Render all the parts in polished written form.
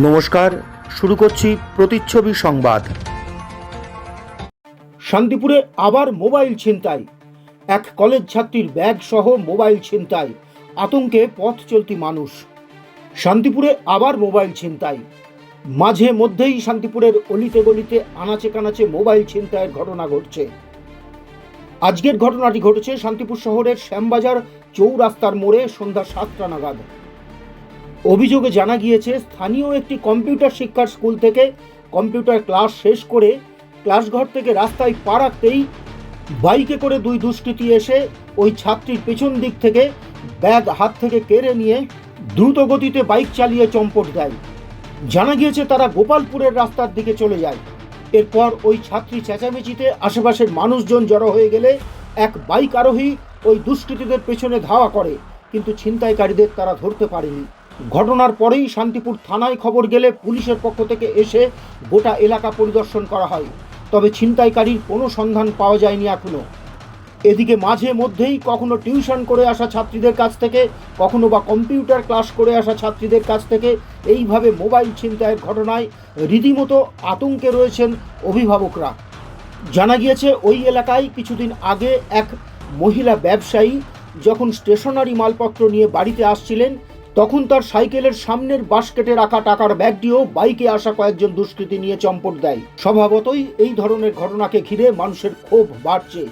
নমস্কার, শুরু করছি প্রতিচ্ছবি সংবাদ। শান্তিপুরে আবার মোবাইল ছিনতাই। এক কলেজ ছাত্রীর ব্যাগ সহ মোবাইল ছিনতাই, আতঙ্কে পথ চলতি মানুষ। শান্তিপুরে আবার মোবাইল ছিনতাই। মাঝে মধ্যেই শান্তিপুরের অলিতে গলিতে আনাচে কানাচে মোবাইল ছিনতাইয়ের ঘটনা ঘটছে। আজকের ঘটনাটি ঘটেছে শান্তিপুর শহরের শ্যামবাজার চৌরাস্তার মোড়ে সন্ধ্যা 7টা নাগাদ। অভিযোগে জানা গিয়েছে, স্থানীয় একটি কম্পিউটার শিক্ষার স্কুল থেকে কম্পিউটার ক্লাস শেষ করে ক্লাসঘর থেকে রাস্তায় পা রাখতেই বাইকে করে দুই দুষ্কৃতী এসে ওই ছাত্রীর পেছন দিক থেকে ব্যাগ হাত থেকে কেড়ে নিয়ে দ্রুত গতিতে বাইক চালিয়ে চম্পট দেয়। জানা গিয়েছে তারা গোপালপুরের রাস্তার দিকে চলে যায়। এরপর ওই ছাত্রী চেঁচামেচিতে আশেপাশের মানুষজন জড়ো হয়ে গেলে এক বাইক আরোহী ওই দুষ্কৃতীদের পেছনে ধাওয়া করে, কিন্তু ছিনতাইকারীদের তারা ধরতে পারেনি। ঘটনার পরেই শান্তিপুর থানায় খবর গেলে পুলিশের পক্ষ থেকে এসে গোটা এলাকা পরিদর্শন করা হয়, তবে ছিনতাইকারীর কোনো সন্ধান পাওয়া যায়নি এখনো। এদিকে মাঝে মধ্যেই কখনো টিউশন করে আসা ছাত্রীদের কাছ থেকে, কখনো বা কম্পিউটার ক্লাস করে আসা ছাত্রীদের কাছ থেকে এইভাবে মোবাইল ছিনতাইয়ের ঘটনায় রীতিমতো আতঙ্কে রয়েছেন অভিভাবকরা। জানা গিয়েছে ওই এলাকায় কিছুদিন আগে এক মহিলা ব্যবসায়ী যখন স্টেশনারি মালপত্র নিয়ে বাড়িতে আসছিলেন, তখন তার সাইকেলের সামনের বাস্কেটে রাখা টাকার ব্যাগটিও বাইকে আসা কয়েকজন দুষ্কৃতী নিয়ে চম্পট দেয়। স্বভাবতই এই ধরনের ঘটনাকে ঘিরে মানুষের ক্ষোভ বাড়ছে।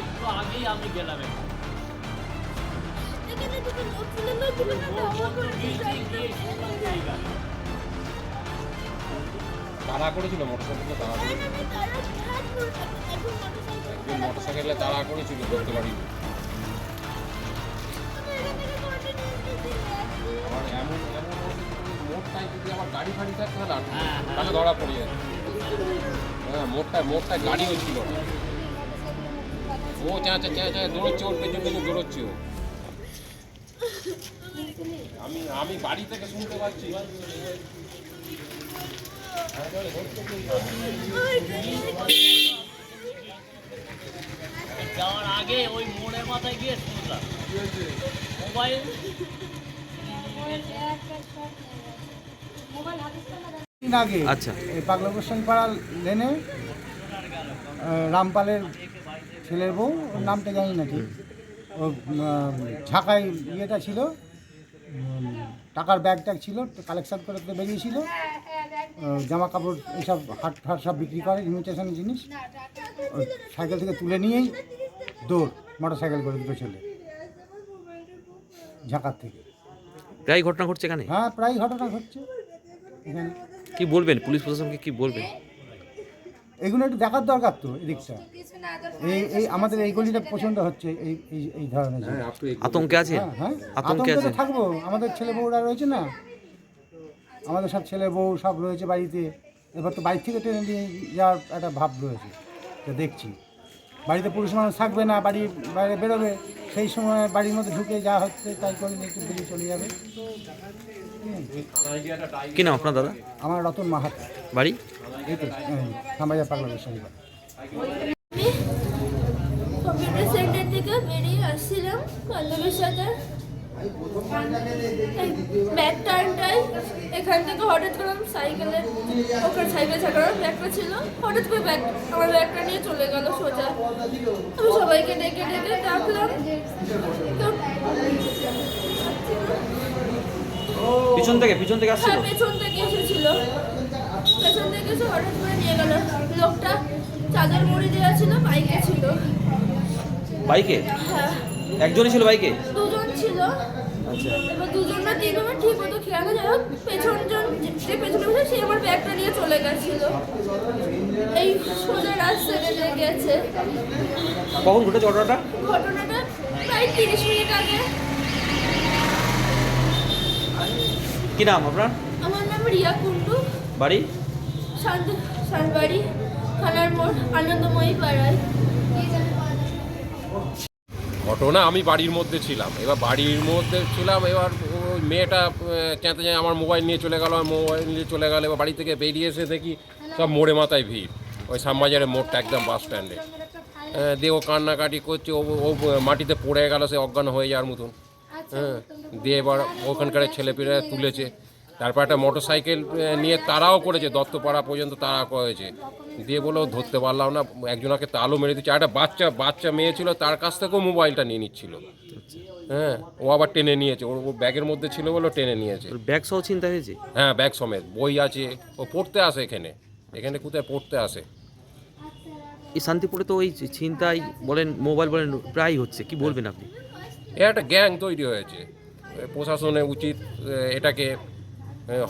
একটু আগেই আমি গেলাম তাড়া করেছিল মোটরসাইকেলে তাড়া করেছিল ধরতে পারি। আবার এমন মোটটায় যদি আবার গাড়ি ফাড়ি থাকতে তাহলে ধরা পড়ে যায়। হ্যাঁ, মোটটায় গাড়িও ছিল। ও চেঁচা দৌড়চ্ছে, ওর পেছন পেছন দৌড়চ্ছে ও। আমি বাড়ি থেকে শুনতে পাচ্ছি। যাওয়ার আগে ওই মোড়ের মাথায় গিয়ে শুনলাম মোবাইল। আগে আচ্ছা, এই পাগলা গোস্বামী পাড়া লেনে রামপালের ছেলের বউ, ওর নামটা জানি না ঠিক, ও ঢাকায় ইয়েটা ছিল, টাকার ব্যাগ ট্যাগ ছিল, কালেকশন করতে বেরিয়েছিল, জামা কাপড় এইসব হাট ফাট সব বিক্রি করে, ইমিটেশনের জিনিস। ওই সাইকেল থেকে তুলে নিয়েই দৌড়, মোটর সাইকেল করে দুটো ছেলে ঝাঁকার থেকে। প্রায় ঘটনা ঘটছে এখানে। হ্যাঁ, প্রায় ঘটনা ঘটছে এখানে। কি বলবেন পুলিশ প্রশাসনকে, কি বলবেন? এগুলো একটু দেখার দরকার তো, এদিকটা এই আমাদের এই গলিটা প্রচণ্ড হচ্ছে এই ধরনের। আতঙ্কে আছে। হ্যাঁ, আতঙ্কে তো থাকবো। আমাদের ছেলে বউরা রয়েছে না, আমাদের সব ছেলে বউ সব রয়েছে বাড়িতে। এবার তো বাড়ি থেকে টেনে নিয়ে যাওয়ার একটা ভাব রয়েছে, তো দেখছি বাড়িতে পুরুষ মানুষ থাকবে না, বাড়ির বাইরে বেরোবে, সেই সময় বাড়ির মধ্যে ঢুকে যা হচ্ছে তাই করে নিয়ে একটু বেরিয়ে চলে যাবে। কি নাম আপনার দাদা? আমার রতন মাহাতো, বাড়ি এই তো শ্যামবাজার পাগলা গোস্বামী। কম্পিউটার সেন্টার থেকে বেরিয়ে আসছিলাম বান্ধবীর সাথে, ব্যাগ টার্নটাই এখান থেকে হঠাৎ করে সাইকেলে, ওখানে সাইকেল ছাড়ানোর ব্যাগটা ছিল, হঠাৎ করে আমার ব্যাগটা নিয়ে চলে গেল সোজা। আমি সবাইকে ডেকে ডাকলাম, তো পিছন থেকে আসছিল। হ্যাঁ, পেছন থেকে এসেছিল, পেছন থেকে এসে হঠাৎ করে নিয়ে গেল। লোকটা চাদর মুড়ি দেওয়া ছিল, বাইকে ছিল। বাইকে? হ্যাঁ, একজনই ছিল বাইকে? দুজন ছিল। আচ্ছা, এবার দুজন না তিনজন ঠিক মতো খেয়াল যায়, পেছনজন যে পেছনে বসে সে আমার ব্যাগটা নিয়ে চলে গেছিল। এই সোজা রাস্তাটা গেছে। কখন ঘটেছে ঘটনাটা? ঘটনাটা প্রায় 30 মিনিট আগে। কি নাম আপনার? আমার নাম নাম রিয়া কুন্ডু, বাড়ি? শানবাড়ি থানার মোড়, আনন্দময়ী পাড়ায়। ঘটনা, আমি বাড়ির মধ্যে ছিলাম, এবার ওই মেয়েটা চেঁতে যায় আমার মোবাইল নিয়ে চলে গেল, এবার বাড়ি থেকে বেরিয়ে এসে দেখি সব মোড়ে মাথায় ভিড়, ওই শ্যামবাজারের মোড়টা একদম বাস স্ট্যান্ডে। দিয়ে ও কান্নাকাটি করছে, ও মাটিতে পড়ে গেল, সে অজ্ঞান হয়ে যাওয়ার মতন। দিয়ে এবার ওখানকার ছেলেপিলেরা তুলেছে, তারপর একটা মোটর সাইকেল নিয়ে তারাও করেছে, দত্তপাড়া পর্যন্ত তারা করেছে। দিয়ে বলে ধরতে পারলাম না, একজনকে তালও মেরে দিচ্ছে। একটা বাচ্চা মেয়ে ছিল, তার কাছ থেকেও মোবাইলটা নিয়ে নিচ্ছিল। ও আবার টেনে নিয়েছে, ওর ব্যাগের মধ্যে ছিল বলে টেনে নিয়েছে। ব্যাগ সহ চিন্তা হয়েছে? হ্যাঁ, ব্যাগ সমেত, বই আছে, ও পড়তে আসে এখানে কোথায় পড়তে আসে। এই শান্তিপুরে তো ওই ছিনতাই বলেন, মোবাইল বলেন, প্রায় হচ্ছে, কি বলবেন আপনি? এ একটা গ্যাং তৈরি হয়েছে, প্রশাসনের উচিত এটাকে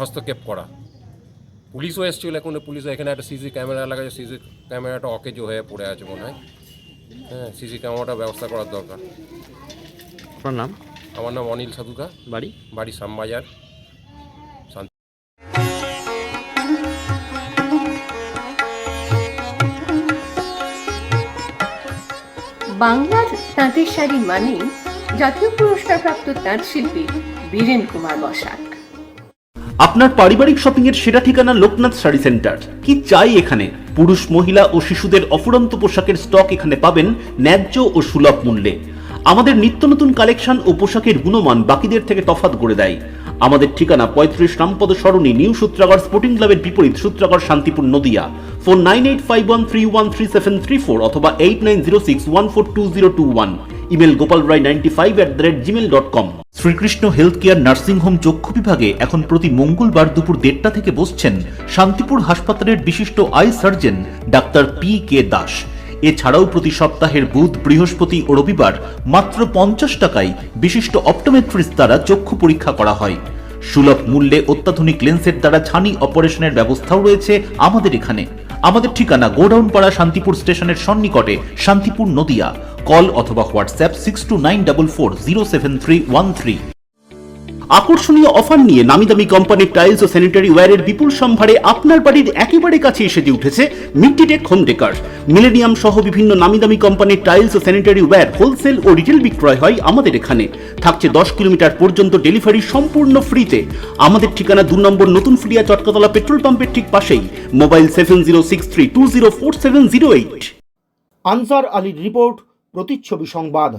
হস্তক্ষেপ করা। পুলিশও এসেছিল, এখন পুলিশ এখানে একটা সিসি ক্যামেরা লাগাচ্ছে, সিসি ক্যামেরাটা অকেজো হয়ে পড়ে আছে মনে হয়। সিসি ক্যামেরাটা ব্যবস্থা করার দরকার। আপনার নাম? আমার নাম অনিল সাধুকা, বাড়ি শ্যামবাজার। বাংলার তাঁতের শাড়ি মানেই জাতীয় পুরস্কারপ্রাপ্ত তাঁত শিল্পী বীরেন কুমার বসাক। আপনার পারিবারিক শপিং এর সেরা ঠিকানা লোকনাথ শাড়ি সেন্টার। কি চাই এখানে? পুরুষ, মহিলা ও শিশুদের অফুরন্ত পোশাকের স্টক এখানে পাবেন ন্যায্য ও সুলভ মূল্যে। আমাদের নিত্য নতুন কালেকশন ও পোশাকের গুণমান বাকিদের থেকে তফাৎ করে দেয়। আমাদের ঠিকানা 35 রামপদ সরণি, নিউ সূত্রাগড় স্পোর্টিং ক্লাবের বিপরীত, সূত্রাগড়, শান্তিপুর, নদিয়া। ফোন 9851313734 অথবা 8906142021। Email gopalrai95@gmail.com। Shrikrishna health care nursing home চক্ষু বিভাগে এখন প্রতি মঙ্গলবার দুপুর 1:30 থেকে বসছেন শান্তিপুর হাসপাতালের বিশিষ্ট I surgeon doctor PK Das. এছাড়াও প্রতি সপ্তাহের বুধ, বৃহস্পতি ও রবিবার মাত্র 50 টাকায় বিশিষ্ট অপটোমেট্রিস্ট দ্বারা চক্ষু পরীক্ষা করা হয়। সুলভ মূল্যে অত্যাধুনিক লেন্সের দ্বারা ছানি অপারেশনের ব্যবস্থাও রয়েছে আমাদের এখানে। আমাদের ঠিকানা গোডাউন পাড়া, শান্তিপুর স্টেশনের সন্নিকটে, শান্তিপুর, নদিয়া। কল অথবা হোয়াটসঅ্যাপ 6294407313। আকর্ষণীয় অফার নিয়ে নামিদামি কোম্পানির টাইলস ও স্যানিটারি ওয়্যারের বিপুল সম্ভারে আপনার বাড়ির একেবারে কাছে এসে উঠেছে মিট্টিটেক হোম ডেকার। মিলেনিয়াম সহ বিভিন্ন নামিদামি কোম্পানির টাইলস ও স্যানিটারি ওয়্যার হোলসেল ও রিটেল বিক্রয় হয় আমাদের এখানে। থাকছে 10 কিলোমিটার পর্যন্ত ডেলিভারি সম্পূর্ণ ফ্রিতে। আমাদের ঠিকানা 2 নম্বর নতুন ফুলিয়া চটকাতলা পেট্রোল পাম্পের ঠিক পাশেই। মোবাইল 7063204708। আনসার আলীর রিপোর্ট, প্রতিচ্ছবি সংবাদ।